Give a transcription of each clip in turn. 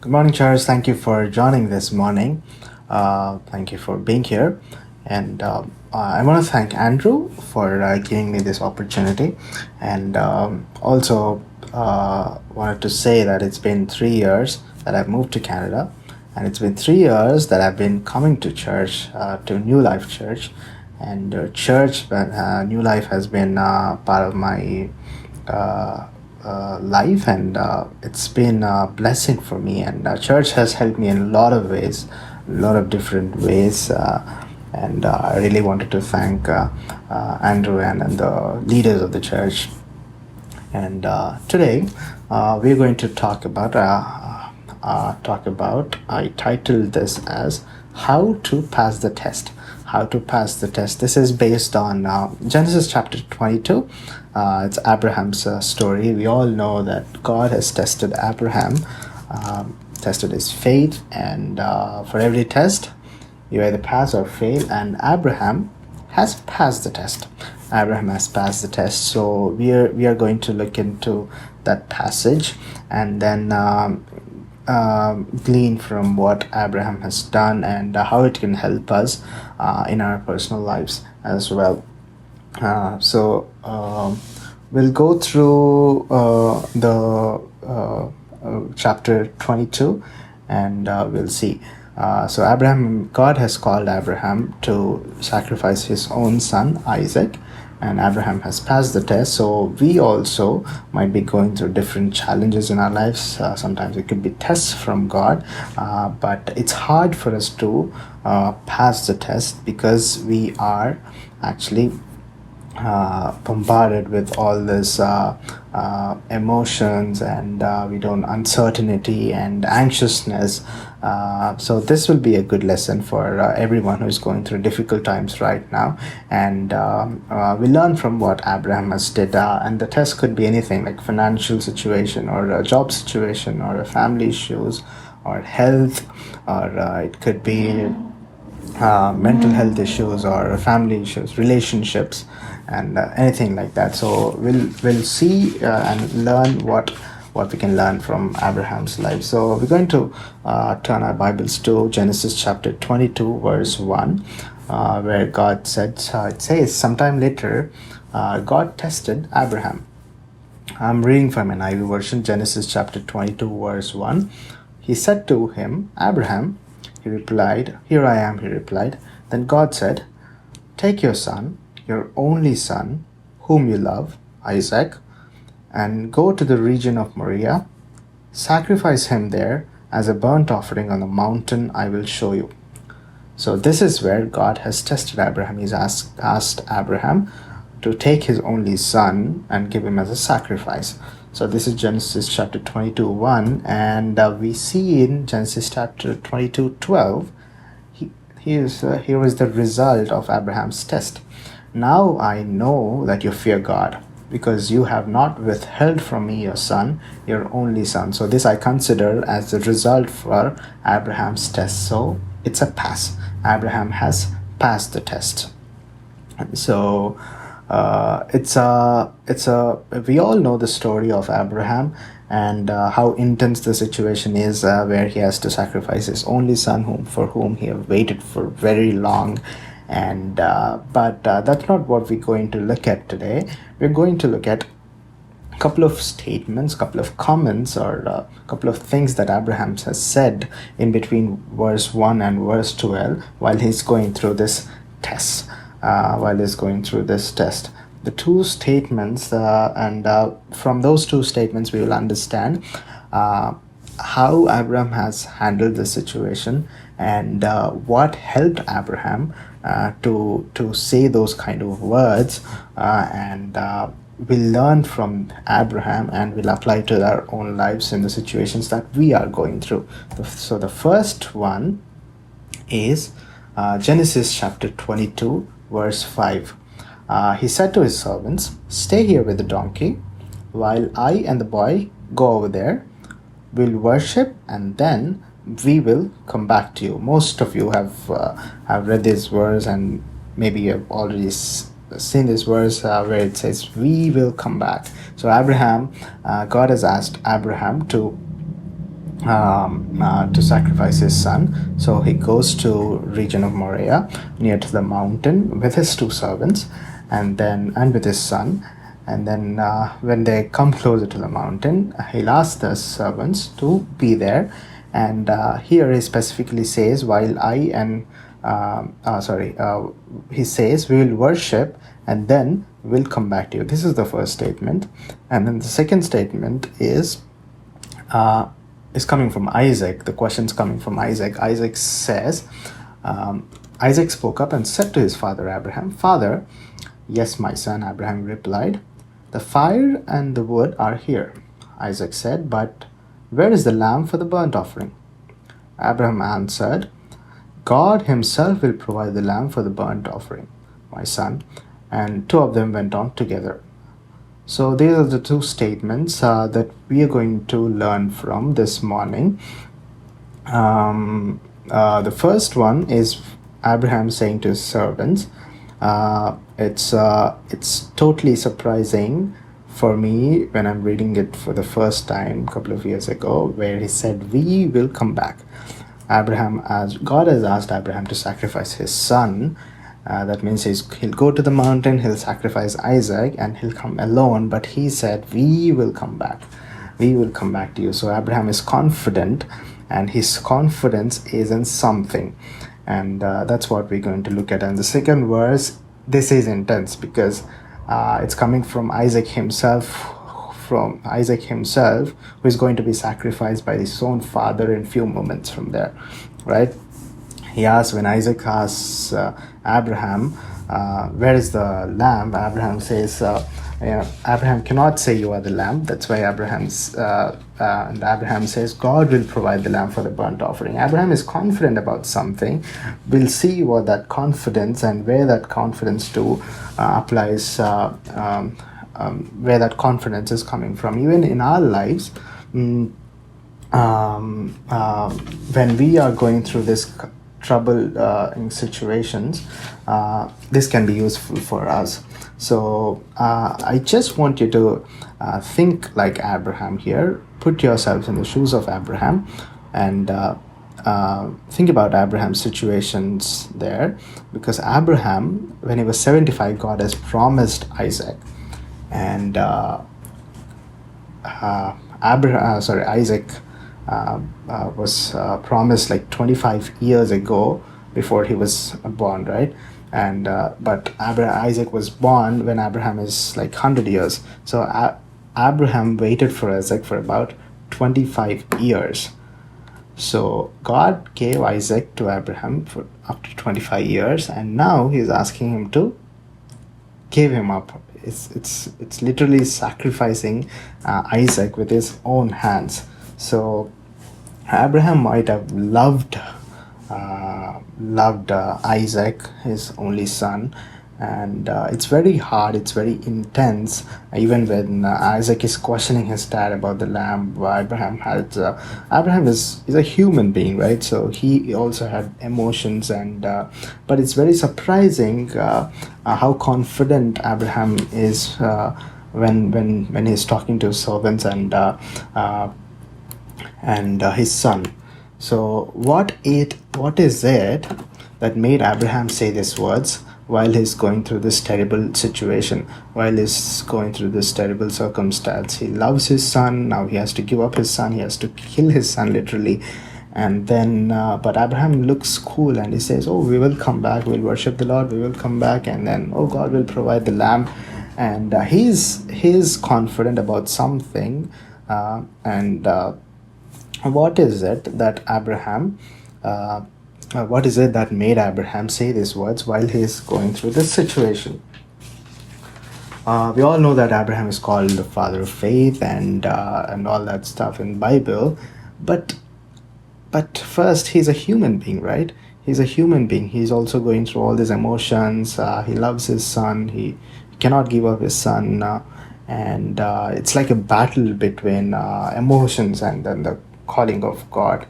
Good morning, Charles. Thank you for joining this morning. Thank you for being here. And I want to thank Andrew for giving me this opportunity. And also wanted to say that it's been 3 years that I've moved to Canada. And it's been 3 years that I've been coming to church, to New Life Church. And New Life has been part of my uh, life, and it's been a blessing for me. And church has helped me in a lot of ways, a lot of different ways. And I really wanted to thank Andrew and the leaders of the church. And today we're going to talk about. I titled this as "How to Pass the Test." How to pass the test. This is based on Genesis chapter 22. It's Abraham's story. We all know that God has tested Abraham, tested his faith, and for every test, you either pass or fail. And Abraham has passed the test. Abraham has passed the test. So we are going to look into that passage, and then glean from what Abraham has done, and how it can help us in our personal lives as well. We'll go through the chapter 22, and we'll see. God has called Abraham to sacrifice his own son, Isaac, and Abraham has passed the test. So we also might be going through different challenges in our lives. Sometimes it could be tests from God, but it's hard for us to pass the test because we are actually bombarded with all this emotions, and we don't uncertainty and anxiousness. So this will be a good lesson for everyone who is going through difficult times right now. And we learn from what Abraham has did. And the test could be anything like financial situation, or a job situation, or a family issues, or health, or it could be mental health issues, or family issues, relationships, and anything like that. So we'll see and learn what we can learn from Abraham's life. So we're going to turn our Bibles to Genesis chapter 22, verse 1, where God said, it says, sometime later, God tested Abraham. I'm reading from an NIV version, Genesis chapter 22, verse 1. He said to him, Abraham. He replied, Here I am, he replied. Then God said, Take your son, your only son, whom you love, Isaac, and go to the region of Moriah. Sacrifice him there as a burnt offering on the mountain I will show you. So this is where God has tested Abraham. He's asked Abraham to take his only son and give him as a sacrifice. So this is Genesis chapter 22, 1, and we see in Genesis chapter 22, 12, here is the result of Abraham's test. Now I know that you fear God, because you have not withheld from me your son, your only son. So this I consider as the result for Abraham's test. So it's a pass. Abraham has passed the test. So we all know the story of Abraham, and how intense the situation is, where he has to sacrifice his only son, for whom he have waited for very long. And but that's not what we're going to look at today. We're going to look at a couple of statements, couple of comments, or a couple of things that Abraham has said in between verse 1 and verse 12 while he's going through this test. The two statements, and from those two statements, we will understand how Abraham has handled the situation, and what helped Abraham to say those kind of words, and we'll learn from Abraham, and we'll apply to our own lives in the situations that we are going through. So the first one is Genesis chapter 22, verse 5. He said to his servants, Stay here with the donkey, while I and the boy go over there. We'll worship, and then we will come back to you. Most of you have read this verse, and maybe you have already seen this verse where it says, we will come back. So God has asked Abraham to to sacrifice his son. So he goes to region of Moriah, near to the mountain, with his two servants, and with his son. And then when they come closer to the mountain, he'll ask the servants to be there. And here he specifically says, while I and he says, we will worship and then we'll come back to you. This is the first statement. And then the second statement is coming from Isaac. The question's coming from Isaac. Isaac says, Isaac spoke up and said to his father Abraham, "Father." "Yes, my son," Abraham replied. "The fire and the wood are here," Isaac said, "but where is the lamb for the burnt offering?" Abraham answered, "God himself will provide the lamb for the burnt offering, my son." And two of them went on together. So these are the two statements that we are going to learn from this morning. The first one is Abraham saying to his servants, it's totally surprising for me when I'm reading it for the first time a couple of years ago, where he said, "We will come back." God has asked Abraham to sacrifice his son. That means he'll go to the mountain, he'll sacrifice Isaac, and he'll come alone. But he said, "We will come back. We will come back to you." So Abraham is confident, and his confidence is in something. And that's what we're going to look at. And the second verse, this is intense because it's coming from Isaac himself, who is going to be sacrificed by his own father in few moments from there, right? When Isaac asks Abraham, "Where is the lamb?" Abraham says, Abraham cannot say, "You are the lamb." That's why Abraham says, "God will provide the lamb for the burnt offering." Abraham is confident about something. We'll see what that confidence and where that confidence applies, where that confidence is coming from. Even in our lives, when we are going through this trouble in situations, this can be useful for us. So I just want you to think like Abraham here. Put yourselves in the shoes of Abraham and think about Abraham's situations there, because Abraham, when he was 75, God has promised Isaac, and Isaac was promised like 25 years ago before he was born, right? And but Isaac was born when Abraham is like 100 years. So Abraham waited for Isaac for about 25 years. So God gave Isaac to Abraham for after 25 years, and now he's asking him to give him up. It's literally sacrificing Isaac with his own hands. So Abraham might have loved Isaac, his only son, and it's very hard, it's very intense. Even when Isaac is questioning his dad about the lamb, Abraham is a human being, right? So he also had emotions, and but it's very surprising how confident Abraham is when he's talking to his servants and his son. So what is it that made Abraham say these words while he's going through this terrible situation, while he's going through this terrible circumstance? He loves his son. Now he has to give up his son. He has to kill his son, literally. And then but Abraham looks cool, and he says, "Oh, we will come back. We'll worship the Lord. We will come back." And then, "Oh, God will provide the lamb." And he's confident about something. What is it that made Abraham say these words while he's going through this situation? We all know that Abraham is called the father of faith and all that stuff in the Bible, but first, he's a human being, right? He's a human being. He's also going through all these emotions. He loves his son. He cannot give up his son, and it's like a battle between emotions and then the calling of God.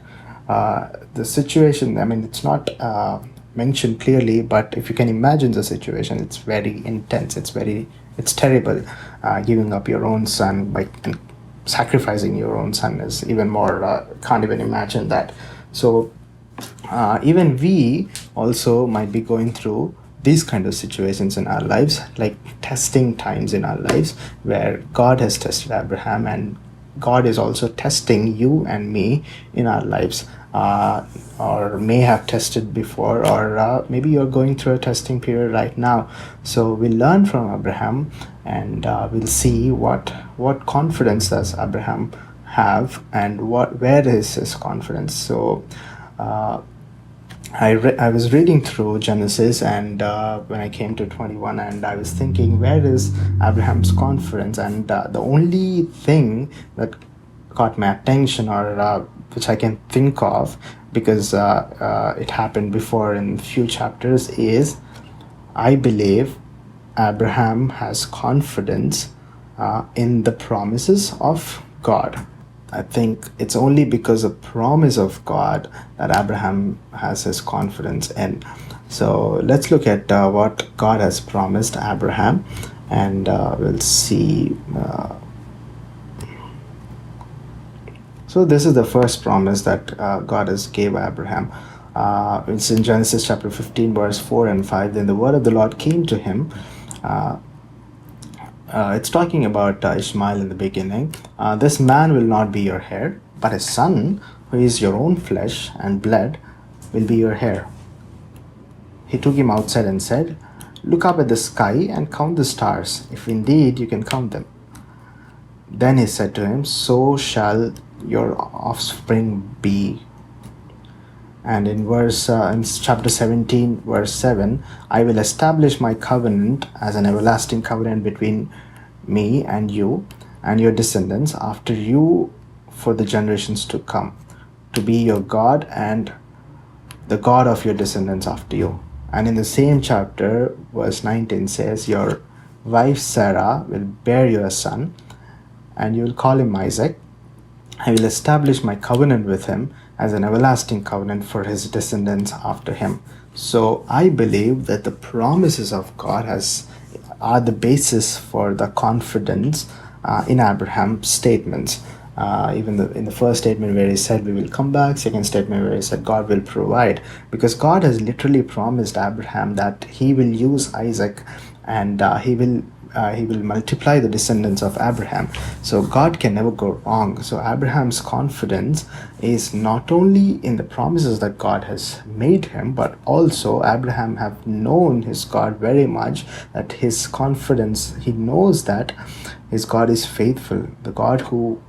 The situation, I mean, it's not mentioned clearly, but if you can imagine the situation, it's very intense. It's terrible, giving up your own son and sacrificing your own son is even more, can't even imagine that. So even we also might be going through these kind of situations in our lives, like testing times in our lives, where God has tested Abraham, and God is also testing you and me in our lives, or may have tested before, or maybe you're going through a testing period right now. So we'll learn from Abraham, and we'll see what confidence does Abraham have, and where is his confidence. So I was reading through Genesis, and when I came to 21, and I was thinking, where is Abraham's confidence? And the only thing that caught my attention, or which I can think of, because it happened before in few chapters, is I believe Abraham has confidence in the promises of God. I think it's only because of promise of God that Abraham has his confidence in. So let's look at what God has promised Abraham, and we'll see. So this is the first promise that God has gave Abraham. It's in Genesis chapter 15, verse 4 and 5. Then the word of the Lord came to him. It's talking about Ishmael in the beginning. This man will not be your heir, but his son, who is your own flesh and blood, will be your heir. He took him outside and said, "Look up at the sky and count the stars, if indeed you can count them." Then he said to him, "So shall your offspring be." And in chapter 17, verse 7, "I will establish my covenant as an everlasting covenant between me and you and your descendants after you for the generations to come, to be your God and the God of your descendants after you." And in the same chapter, verse 19 says, "Your wife Sarah will bear you a son, and you will call him Isaac. I will establish my covenant with him as an everlasting covenant for his descendants after him." So I believe that the promises of God are the basis for the confidence in Abraham's statements. Even in the first statement where he said we will come back, second statement where he said God will provide, because God has literally promised Abraham that he will use Isaac, and he will multiply the descendants of Abraham. So God can never go wrong. So Abraham's confidence is not only in the promises that God has made him, but also Abraham have known his God very much, that his confidence, he knows that his God is faithful, the God who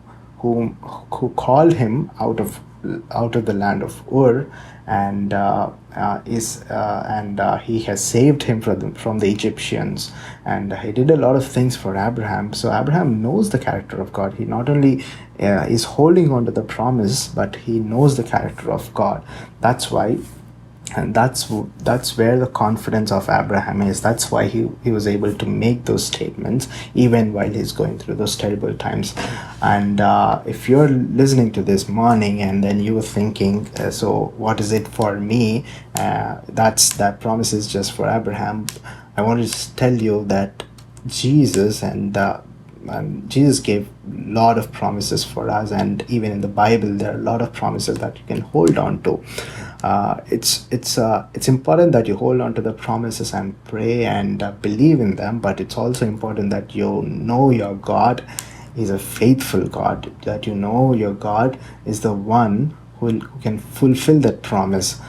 called him out of the land of Ur, and he has saved him from the Egyptians, and he did a lot of things for Abraham. So Abraham knows the character of God. He not only is holding on to the promise, but he knows the character of God. That's why, and that's where the confidence of Abraham is. That's why he was able to make those statements even while he's going through those terrible times. And if you're listening to this morning and then you were thinking, so what is it for me? That promise is just for Abraham. I want to tell you that Jesus and Jesus gave a lot of promises for us, and even in the Bible there are a lot of promises that you can hold on to. It's important that you hold on to the promises and pray and believe in them, but it's also important that you know your God is a faithful God, that you know your God is the one who can fulfill that promise.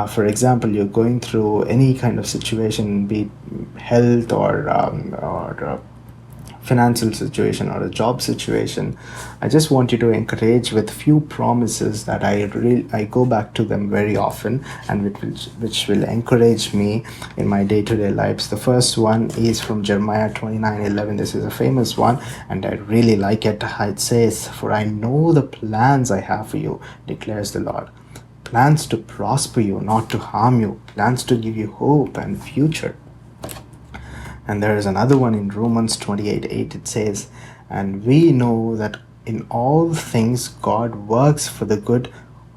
For example, you're going through any kind of situation, be it health or financial situation or a job situation. I just want you to encourage with few promises that I go back to them very often, and which will encourage me in my day-to-day lives. The first one is from Jeremiah 29:11. This is a famous one, and I really like it. It says, "For I know the plans I have for you, declares the Lord. Plans to prosper you, not to harm you. Plans to give you hope and future." And there is another one in Romans 28:8. It says, "And we know that in all things God works for the good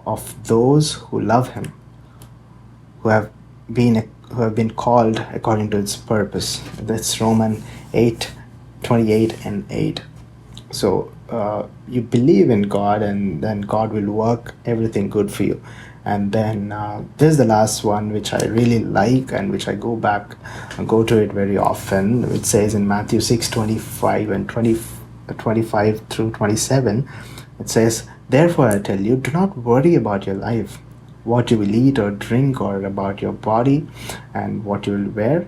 of those who love him, who have been called according to its purpose." That's Romans 8:28 and 8. So you believe in God, and then God will work everything good for you. And then this is the last one, which I really like and which I go to it very often. It says in Matthew 6:25 and 25 through 27, it says, "Therefore I tell you, do not worry about your life, what you will eat or drink, or about your body and what you will wear.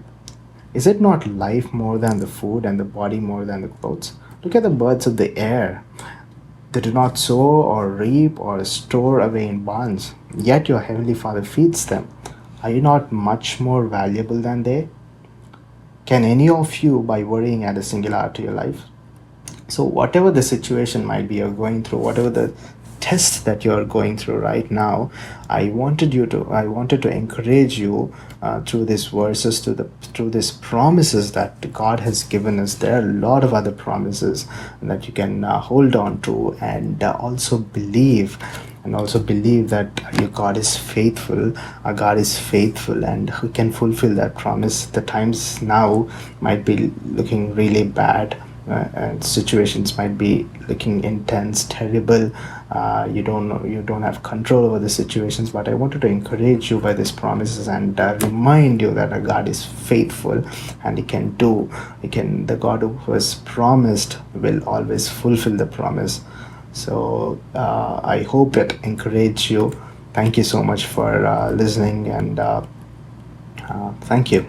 Is it not life more than the food, and the body more than the clothes? Look at the birds of the air. They do not sow or reap or store away in barns, yet your heavenly Father feeds them. Are you not much more valuable than they? Can any of you, by worrying, add a single hour to your life?" So whatever the situation might be you're going through, whatever the test that you're going through right now, I wanted to encourage you through these verses, through these promises that God has given us. There are a lot of other promises that you can hold on to, and also believe that your God is faithful. Our God is faithful, and who can fulfill that promise. The times now might be looking really bad, and situations might be looking intense, terrible. You don't know, you don't have control over the situations, but I wanted to encourage you by these promises, and remind you that our God is faithful, and the God who has promised will always fulfill the promise. So I hope it encouraged you. Thank you so much for listening, and thank you.